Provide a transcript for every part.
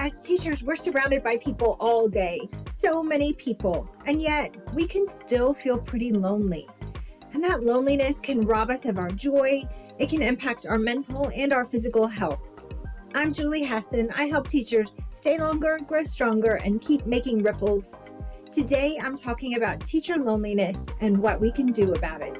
As teachers, we're surrounded by people all day, so many people, and yet we can still feel pretty lonely. And that loneliness can rob us of our joy. It can impact our mental and our physical health. I'm Julie Hasson. I help teachers stay longer, grow stronger, and keep making ripples. Today, I'm talking about teacher loneliness and what we can do about it.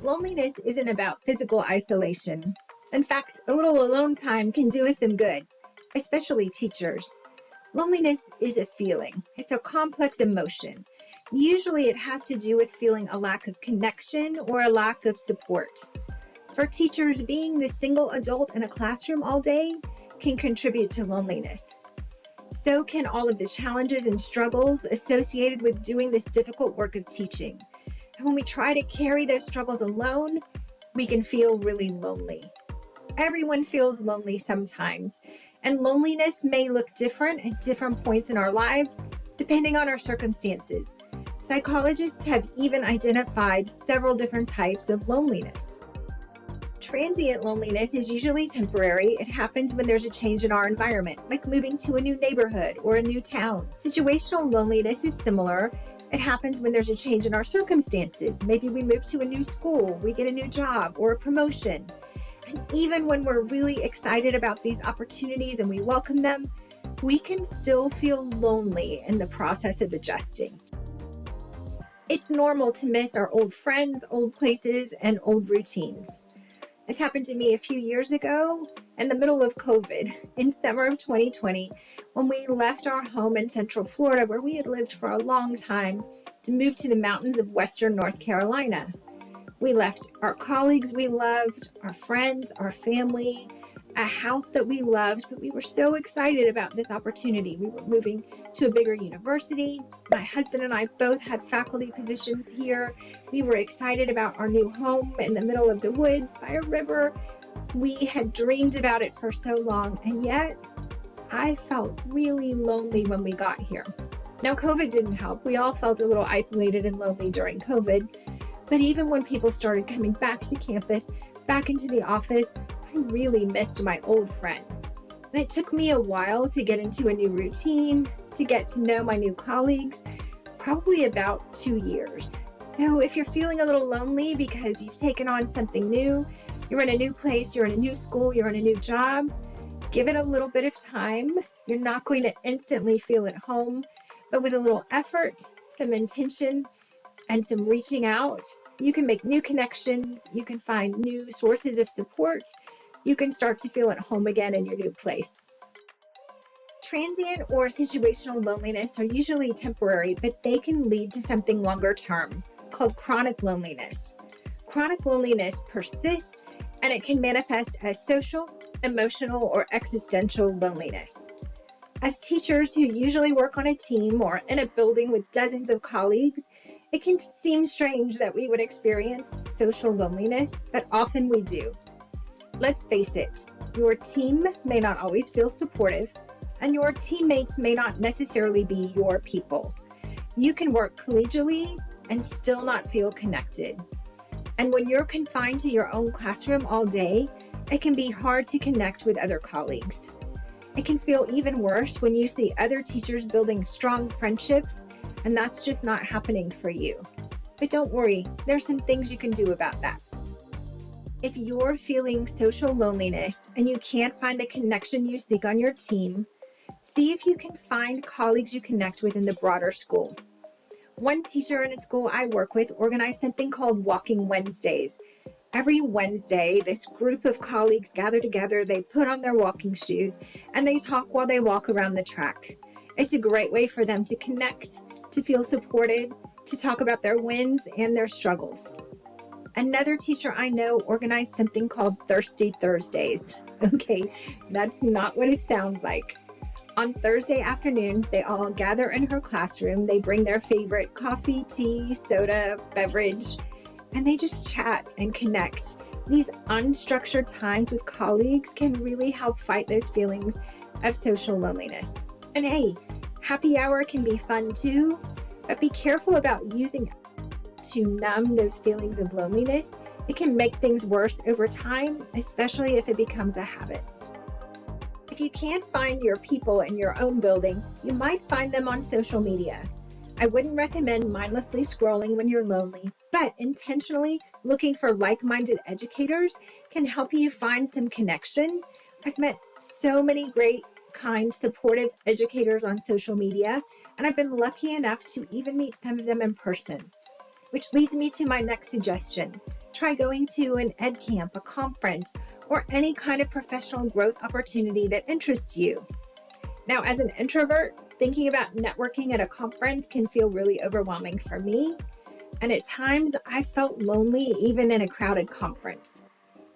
Loneliness isn't about physical isolation. In fact, a little alone time can do us some good, especially teachers. Loneliness is a feeling. It's a complex emotion. Usually it has to do with feeling a lack of connection or a lack of support. For teachers, being the single adult in a classroom all day can contribute to loneliness. So can all of the challenges and struggles associated with doing this difficult work of teaching. And when we try to carry those struggles alone, we can feel really lonely. Everyone feels lonely sometimes, and loneliness may look different at different points in our lives, depending on our circumstances. Psychologists have even identified several different types of loneliness. Transient loneliness is usually temporary. It happens when there's a change in our environment, like moving to a new neighborhood or a new town. Situational loneliness is similar. It happens when there's a change in our circumstances. Maybe we move to a new school, we get a new job or a promotion. And even when we're really excited about these opportunities and we welcome them, we can still feel lonely in the process of adjusting. It's normal to miss our old friends, old places, and old routines. This happened to me a few years ago in the middle of COVID in summer of 2020 when we left our home in Central Florida where we had lived for a long time to move to the mountains of Western North Carolina. We left our colleagues we loved, our friends, our family, a house that we loved, but we were so excited about this opportunity. We were moving to a bigger university. My husband and I both had faculty positions here. We were excited about our new home in the middle of the woods by a river. We had dreamed about it for so long, and yet I felt really lonely when we got here. Now, COVID didn't help. We all felt a little isolated and lonely during COVID, but even when people started coming back to campus, back into the office, I really missed my old friends. And it took me a while to get into a new routine, to get to know my new colleagues, probably about 2 years. So if you're feeling a little lonely because you've taken on something new, you're in a new place, you're in a new school, you're in a new job, give it a little bit of time. You're not going to instantly feel at home, but with a little effort, some intention, and some reaching out, you can make new connections, you can find new sources of support, you can start to feel at home again in your new place. Transient or situational loneliness are usually temporary, but they can lead to something longer term called chronic loneliness. Chronic loneliness persists and it can manifest as social, emotional, or existential loneliness. As teachers who usually work on a team or in a building with dozens of colleagues, it can seem strange that we would experience social loneliness, but often we do. Let's face it, your team may not always feel supportive, and your teammates may not necessarily be your people. You can work collegially and still not feel connected. And when you're confined to your own classroom all day, it can be hard to connect with other colleagues. It can feel even worse when you see other teachers building strong friendships, and that's just not happening for you. But don't worry, there's some things you can do about that. If you're feeling social loneliness and you can't find the connection you seek on your team, see if you can find colleagues you connect with in the broader school. One teacher in a school I work with organized something called Walking Wednesdays. Every Wednesday, this group of colleagues gather together, they put on their walking shoes, and they talk while they walk around the track. It's a great way for them to connect, to feel supported, to talk about their wins and their struggles. Another teacher I know organized something called Thirsty Thursdays. Okay, that's not what it sounds like. On Thursday afternoons, they all gather in her classroom. They bring their favorite coffee, tea, soda, beverage, and they just chat and connect. These unstructured times with colleagues can really help fight those feelings of social loneliness. And hey, happy hour can be fun too, but be careful about using it to numb those feelings of loneliness, it can make things worse over time, especially if it becomes a habit. If you can't find your people in your own building, you might find them on social media. I wouldn't recommend mindlessly scrolling when you're lonely, but intentionally looking for like-minded educators can help you find some connection. I've met so many great, kind, supportive educators on social media, and I've been lucky enough to even meet some of them in person. Which leads me to my next suggestion. Try going to an ed camp, a conference, or any kind of professional growth opportunity that interests you. Now, as an introvert, thinking about networking at a conference can feel really overwhelming for me. And at times, I felt lonely even in a crowded conference.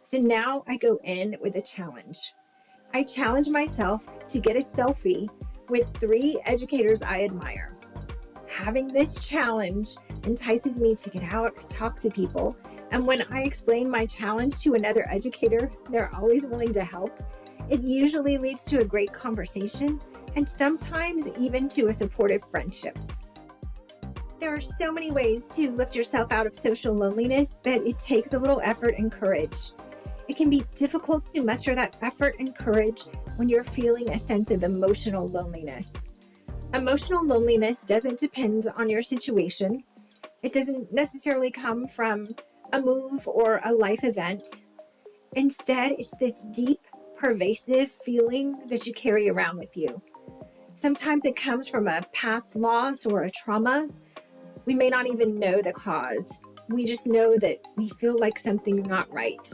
So now I go in with a challenge. I challenge myself to get a selfie with 3 educators I admire. Having this challenge entices me to get out and talk to people. And when I explain my challenge to another educator, they're always willing to help. It usually leads to a great conversation and sometimes even to a supportive friendship. There are so many ways to lift yourself out of social loneliness, but it takes a little effort and courage. It can be difficult to muster that effort and courage when you're feeling a sense of emotional loneliness. Emotional loneliness doesn't depend on your situation. It doesn't necessarily come from a move or a life event. Instead, it's this deep, pervasive feeling that you carry around with you. Sometimes it comes from a past loss or a trauma. We may not even know the cause. We just know that we feel like something's not right.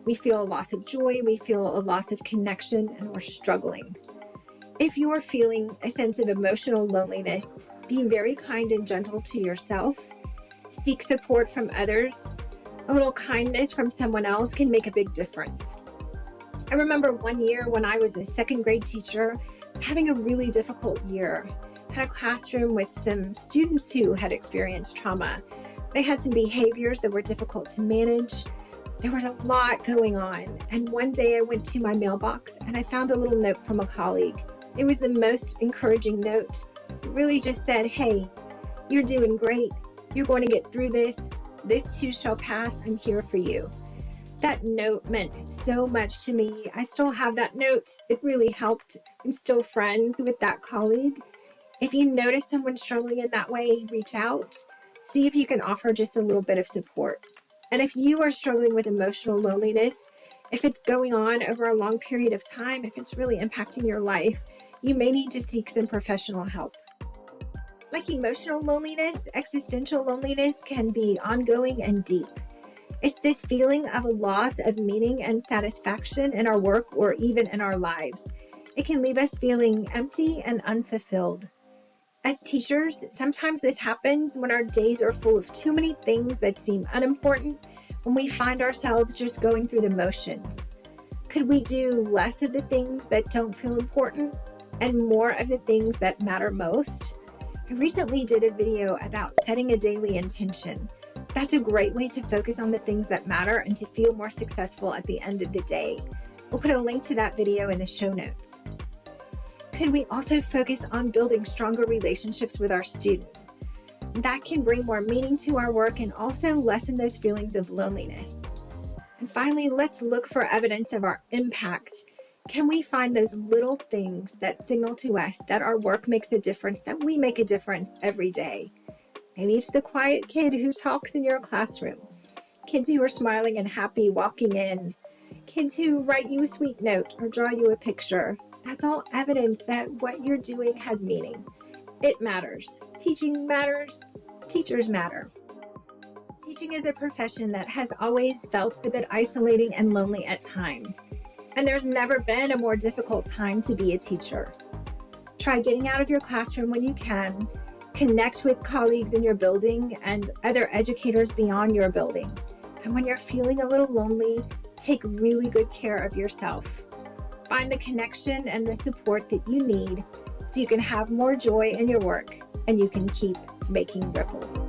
We feel a loss of joy, we feel a loss of connection, and we're struggling. If you're feeling a sense of emotional loneliness, be very kind and gentle to yourself. Seek support from others. A little kindness from someone else can make a big difference. I remember one year when I was a second grade teacher, I was having a really difficult year. I had a classroom with some students who had experienced trauma. They had some behaviors that were difficult to manage. There was a lot going on. And one day I went to my mailbox and I found a little note from a colleague. It was the most encouraging note. It really just said, "Hey, you're doing great. You're going to get through this. This too shall pass. I'm here for you." That note meant so much to me. I still have that note. It really helped. I'm still friends with that colleague. If you notice someone struggling in that way, reach out. See if you can offer just a little bit of support. And if you are struggling with emotional loneliness, if it's going on over a long period of time, if it's really impacting your life, you may need to seek some professional help. Like emotional loneliness, existential loneliness can be ongoing and deep. It's this feeling of a loss of meaning and satisfaction in our work or even in our lives. It can leave us feeling empty and unfulfilled. As teachers, sometimes this happens when our days are full of too many things that seem unimportant, when we find ourselves just going through the motions. Could we do less of the things that don't feel important and more of the things that matter most? I recently did a video about setting a daily intention. That's a great way to focus on the things that matter and to feel more successful at the end of the day. We'll put a link to that video in the show notes. Could we also focus on building stronger relationships with our students? That can bring more meaning to our work and also lessen those feelings of loneliness. And finally, let's look for evidence of our impact. Can we find those little things that signal to us that our work makes a difference, that we make a difference every day? Maybe it's the quiet kid who talks in your classroom, kids who are smiling and happy walking in, kids who write you a sweet note or draw you a picture. That's all evidence that what you're doing has meaning. It matters. Teaching matters. Teachers matter. Teaching is a profession that has always felt a bit isolating and lonely at times. And there's never been a more difficult time to be a teacher. Try getting out of your classroom when you can. Connect with colleagues in your building and other educators beyond your building. And when you're feeling a little lonely, take really good care of yourself. Find the connection and the support that you need so you can have more joy in your work and you can keep making ripples.